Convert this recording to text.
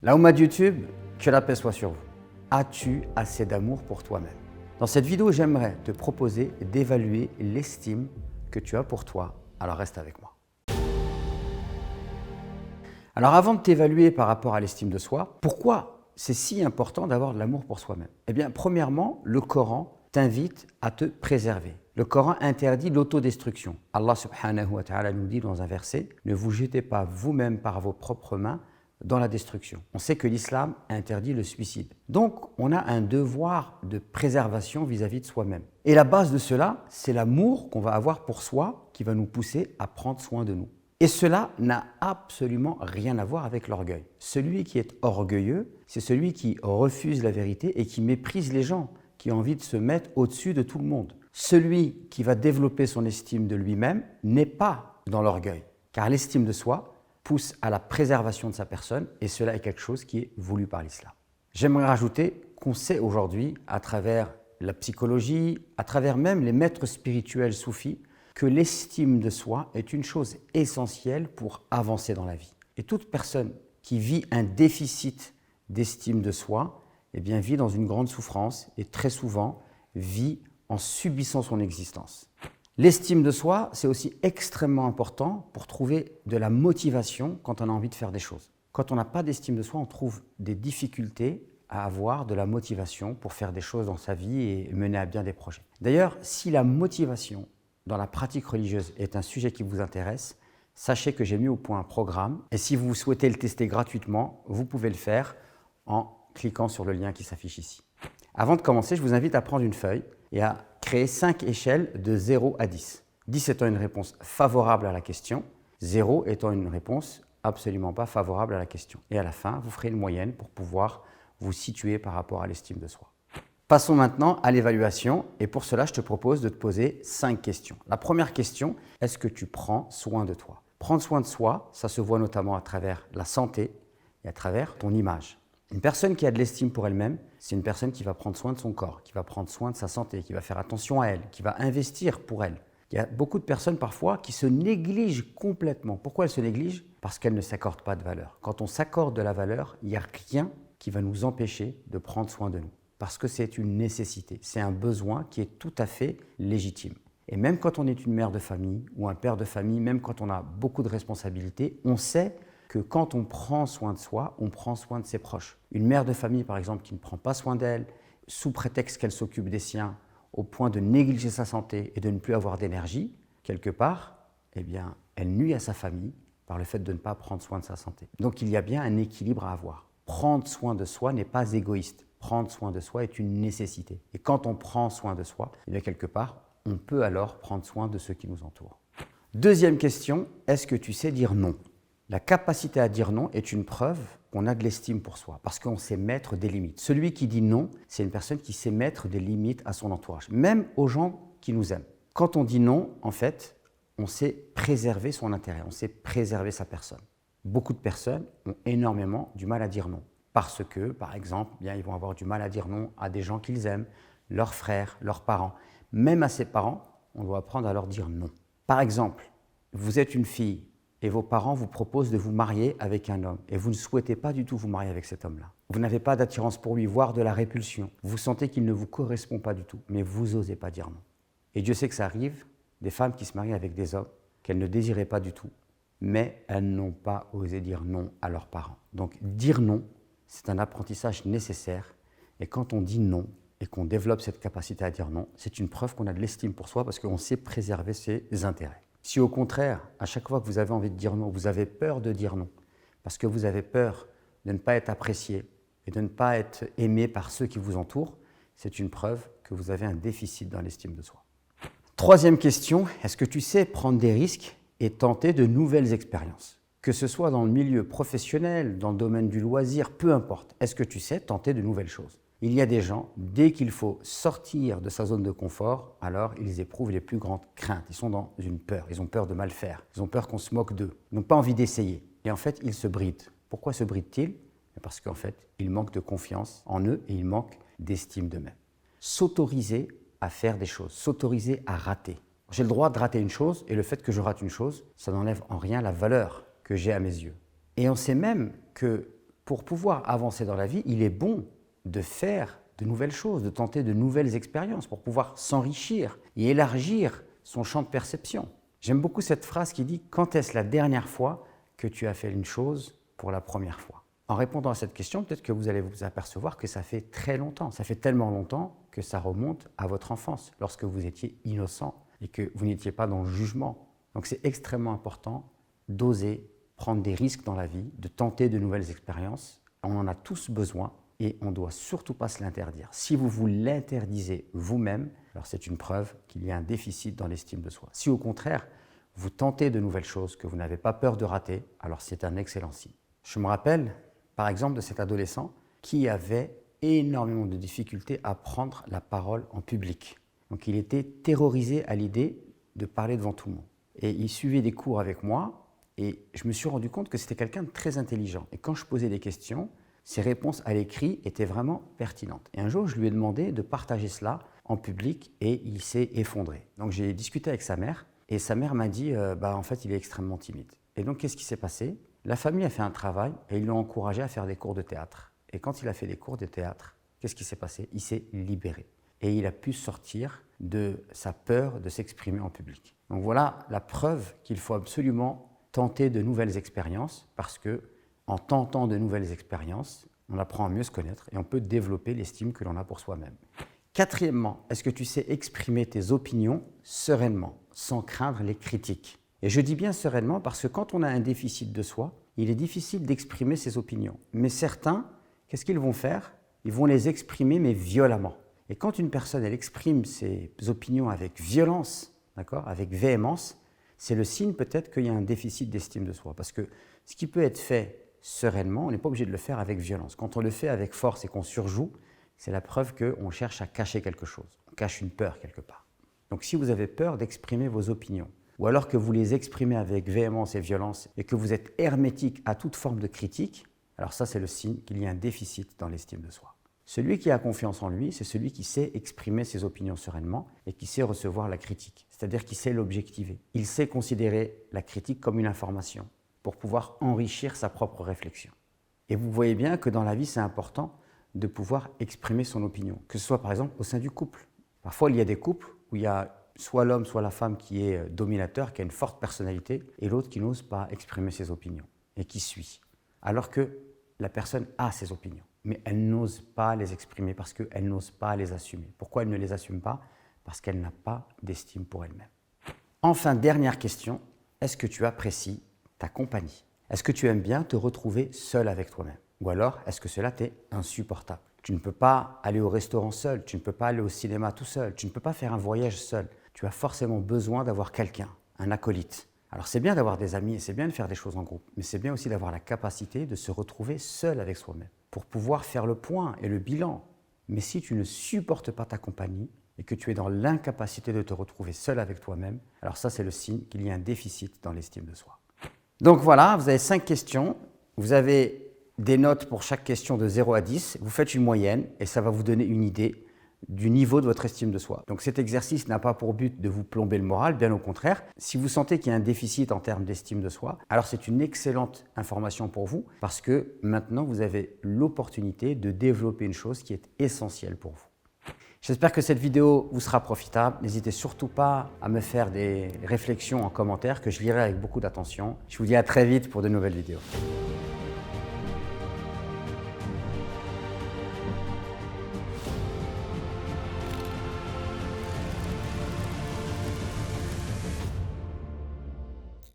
La Oumma de YouTube, que la paix soit sur vous. As-tu assez d'amour pour toi-même? Dans cette vidéo, j'aimerais te proposer d'évaluer l'estime que tu as pour toi. Alors reste avec moi. Alors avant de t'évaluer par rapport à l'estime de soi, pourquoi c'est si important d'avoir de l'amour pour soi-même? Eh bien, premièrement, le Coran t'invite à te préserver. Le Coran interdit l'autodestruction. Allah subhanahu wa ta'ala nous dit dans un verset « Ne vous jetez pas vous-même par vos propres mains dans la destruction ». On sait que l'islam interdit le suicide. Donc, on a un devoir de préservation vis-à-vis de soi-même. Et la base de cela, c'est l'amour qu'on va avoir pour soi qui va nous pousser à prendre soin de nous. Et cela n'a absolument rien à voir avec l'orgueil. Celui qui est orgueilleux, c'est celui qui refuse la vérité et qui méprise les gens, qui a envie de se mettre au-dessus de tout le monde. Celui qui va développer son estime de lui-même n'est pas dans l'orgueil, car l'estime de soi pousse à la préservation de sa personne et cela est quelque chose qui est voulu par l'islam. J'aimerais rajouter qu'on sait aujourd'hui, à travers la psychologie, à travers même les maîtres spirituels soufis, que l'estime de soi est une chose essentielle pour avancer dans la vie. Et toute personne qui vit un déficit d'estime de soi, eh bien, vit dans une grande souffrance et très souvent vit en subissant son existence. L'estime de soi, c'est aussi extrêmement important pour trouver de la motivation quand on a envie de faire des choses. Quand on n'a pas d'estime de soi, on trouve des difficultés à avoir de la motivation pour faire des choses dans sa vie et mener à bien des projets. D'ailleurs, si la motivation dans la pratique religieuse est un sujet qui vous intéresse, sachez que j'ai mis au point un programme et si vous souhaitez le tester gratuitement, vous pouvez le faire en cliquant sur le lien qui s'affiche ici. Avant de commencer, je vous invite à prendre une feuille et à créer 5 échelles de 0 à 10. 10 étant une réponse favorable à la question, 0 étant une réponse absolument pas favorable à la question. Et à la fin, vous ferez une moyenne pour pouvoir vous situer par rapport à l'estime de soi. Passons maintenant à l'évaluation et pour cela, je te propose de te poser 5 questions. La première question, est-ce que tu prends soin de toi? Prendre soin de soi, ça se voit notamment à travers la santé et à travers ton image. Une personne qui a de l'estime pour elle-même, c'est une personne qui va prendre soin de son corps, qui va prendre soin de sa santé, qui va faire attention à elle, qui va investir pour elle. Il y a beaucoup de personnes parfois qui se négligent complètement. Pourquoi elles se négligent? Parce qu'elles ne s'accordent pas de valeur. Quand on s'accorde de la valeur, il n'y a rien qui va nous empêcher de prendre soin de nous. Parce que c'est une nécessité, c'est un besoin qui est tout à fait légitime. Et même quand on est une mère de famille ou un père de famille, même quand on a beaucoup de responsabilités, on sait que quand on prend soin de soi, on prend soin de ses proches. Une mère de famille, par exemple, qui ne prend pas soin d'elle, sous prétexte qu'elle s'occupe des siens, au point de négliger sa santé et de ne plus avoir d'énergie, quelque part, eh bien, elle nuit à sa famille par le fait de ne pas prendre soin de sa santé. Donc il y a bien un équilibre à avoir. Prendre soin de soi n'est pas égoïste. Prendre soin de soi est une nécessité. Et quand on prend soin de soi, eh bien, quelque part, on peut alors prendre soin de ceux qui nous entourent. Deuxième question, est-ce que tu sais dire non? La capacité à dire non est une preuve qu'on a de l'estime pour soi, parce qu'on sait mettre des limites. Celui qui dit non, c'est une personne qui sait mettre des limites à son entourage, même aux gens qui nous aiment. Quand on dit non, en fait, on sait préserver son intérêt, on sait préserver sa personne. Beaucoup de personnes ont énormément du mal à dire non, parce que, par exemple, bien, ils vont avoir du mal à dire non à des gens qu'ils aiment, leurs frères, leurs parents. Même à ses parents, on doit apprendre à leur dire non. Par exemple, vous êtes une fille, et vos parents vous proposent de vous marier avec un homme et vous ne souhaitez pas du tout vous marier avec cet homme-là. Vous n'avez pas d'attirance pour lui, voire de la répulsion. Vous sentez qu'il ne vous correspond pas du tout, mais vous n'osez pas dire non. Et Dieu sait que ça arrive, des femmes qui se marient avec des hommes qu'elles ne désiraient pas du tout, mais elles n'ont pas osé dire non à leurs parents. Donc dire non, c'est un apprentissage nécessaire et quand on dit non et qu'on développe cette capacité à dire non, c'est une preuve qu'on a de l'estime pour soi parce qu'on sait préserver ses intérêts. Si au contraire, à chaque fois que vous avez envie de dire non, vous avez peur de dire non, parce que vous avez peur de ne pas être apprécié et de ne pas être aimé par ceux qui vous entourent, c'est une preuve que vous avez un déficit dans l'estime de soi. Troisième question, est-ce que tu sais prendre des risques et tenter de nouvelles expériences? Que ce soit dans le milieu professionnel, dans le domaine du loisir, peu importe, est-ce que tu sais tenter de nouvelles choses? Il y a des gens, dès qu'il faut sortir de sa zone de confort, alors ils éprouvent les plus grandes craintes. Ils sont dans une peur, ils ont peur de mal faire, ils ont peur qu'on se moque d'eux, ils n'ont pas envie d'essayer. Et en fait, ils se brident. Pourquoi se brident-ils? Parce qu'en fait, ils manquent de confiance en eux et ils manquent d'estime d'eux-mêmes. S'autoriser à faire des choses, s'autoriser à rater. J'ai le droit de rater une chose et le fait que je rate une chose, ça n'enlève en rien la valeur que j'ai à mes yeux. Et on sait même que pour pouvoir avancer dans la vie, il est bon de faire de nouvelles choses, de tenter de nouvelles expériences pour pouvoir s'enrichir et élargir son champ de perception. J'aime beaucoup cette phrase qui dit « Quand est-ce la dernière fois que tu as fait une chose pour la première fois ?» En répondant à cette question, peut-être que vous allez vous apercevoir que ça fait très longtemps. Ça fait tellement longtemps que ça remonte à votre enfance, lorsque vous étiez innocent et que vous n'étiez pas dans le jugement. Donc c'est extrêmement important d'oser prendre des risques dans la vie, de tenter de nouvelles expériences. On en a tous besoin et on ne doit surtout pas se l'interdire. Si vous vous l'interdisez vous-même, alors c'est une preuve qu'il y a un déficit dans l'estime de soi. Si au contraire, vous tentez de nouvelles choses, que vous n'avez pas peur de rater, alors c'est un excellent signe. Je me rappelle, par exemple, de cet adolescent qui avait énormément de difficultés à prendre la parole en public. Donc il était terrorisé à l'idée de parler devant tout le monde. Et il suivait des cours avec moi et je me suis rendu compte que c'était quelqu'un de très intelligent. Et quand je posais des questions, ses réponses à l'écrit étaient vraiment pertinentes. Et un jour, je lui ai demandé de partager cela en public et il s'est effondré. Donc j'ai discuté avec sa mère et sa mère m'a dit en fait, il est extrêmement timide. Et donc, qu'est-ce qui s'est passé? La famille a fait un travail et ils l'ont encouragé à faire des cours de théâtre. Et quand il a fait des cours de théâtre, qu'est-ce qui s'est passé? Il s'est libéré. Et il a pu sortir de sa peur de s'exprimer en public. Donc voilà la preuve qu'il faut absolument tenter de nouvelles expériences parce que en tentant de nouvelles expériences, on apprend à mieux se connaître et on peut développer l'estime que l'on a pour soi-même. Quatrièmement, est-ce que tu sais exprimer tes opinions sereinement, sans craindre les critiques? Et je dis bien sereinement parce que quand on a un déficit de soi, il est difficile d'exprimer ses opinions. Mais certains, qu'est-ce qu'ils vont faire? Ils vont les exprimer, mais violemment. Et quand une personne elle exprime ses opinions avec violence, d'accord, avec véhémence, c'est le signe peut-être qu'il y a un déficit d'estime de soi. Parce que ce qui peut être fait sereinement, on n'est pas obligé de le faire avec violence. Quand on le fait avec force et qu'on surjoue, c'est la preuve qu'on cherche à cacher quelque chose. On cache une peur quelque part. Donc si vous avez peur d'exprimer vos opinions, ou alors que vous les exprimez avec véhémence et violence et que vous êtes hermétique à toute forme de critique, alors ça c'est le signe qu'il y a un déficit dans l'estime de soi. Celui qui a confiance en lui, c'est celui qui sait exprimer ses opinions sereinement et qui sait recevoir la critique, c'est-à-dire qui sait l'objectiver. Il sait considérer la critique comme une information pour pouvoir enrichir sa propre réflexion. Et vous voyez bien que dans la vie, c'est important de pouvoir exprimer son opinion, que ce soit par exemple au sein du couple. Parfois, il y a des couples où il y a soit l'homme, soit la femme qui est dominateur, qui a une forte personnalité, et l'autre qui n'ose pas exprimer ses opinions et qui suit. Alors que la personne a ses opinions, mais elle n'ose pas les exprimer parce qu'elle n'ose pas les assumer. Pourquoi elle ne les assume pas? Parce qu'elle n'a pas d'estime pour elle-même. Enfin, dernière question, est-ce que tu apprécies ta compagnie? Est-ce que tu aimes bien te retrouver seul avec toi-même? Ou alors, est-ce que cela t'est insupportable? Tu ne peux pas aller au restaurant seul, tu ne peux pas aller au cinéma tout seul, tu ne peux pas faire un voyage seul. Tu as forcément besoin d'avoir quelqu'un, un acolyte. Alors c'est bien d'avoir des amis et c'est bien de faire des choses en groupe, mais c'est bien aussi d'avoir la capacité de se retrouver seul avec soi-même pour pouvoir faire le point et le bilan. Mais si tu ne supportes pas ta compagnie et que tu es dans l'incapacité de te retrouver seul avec toi-même, alors ça c'est le signe qu'il y a un déficit dans l'estime de soi. Donc voilà, vous avez 5 questions, vous avez des notes pour chaque question de 0 à 10, vous faites une moyenne et ça va vous donner une idée du niveau de votre estime de soi. Donc cet exercice n'a pas pour but de vous plomber le moral, bien au contraire. Si vous sentez qu'il y a un déficit en termes d'estime de soi, alors c'est une excellente information pour vous parce que maintenant vous avez l'opportunité de développer une chose qui est essentielle pour vous. J'espère que cette vidéo vous sera profitable. N'hésitez surtout pas à me faire des réflexions en commentaire que je lirai avec beaucoup d'attention. Je vous dis à très vite pour de nouvelles vidéos.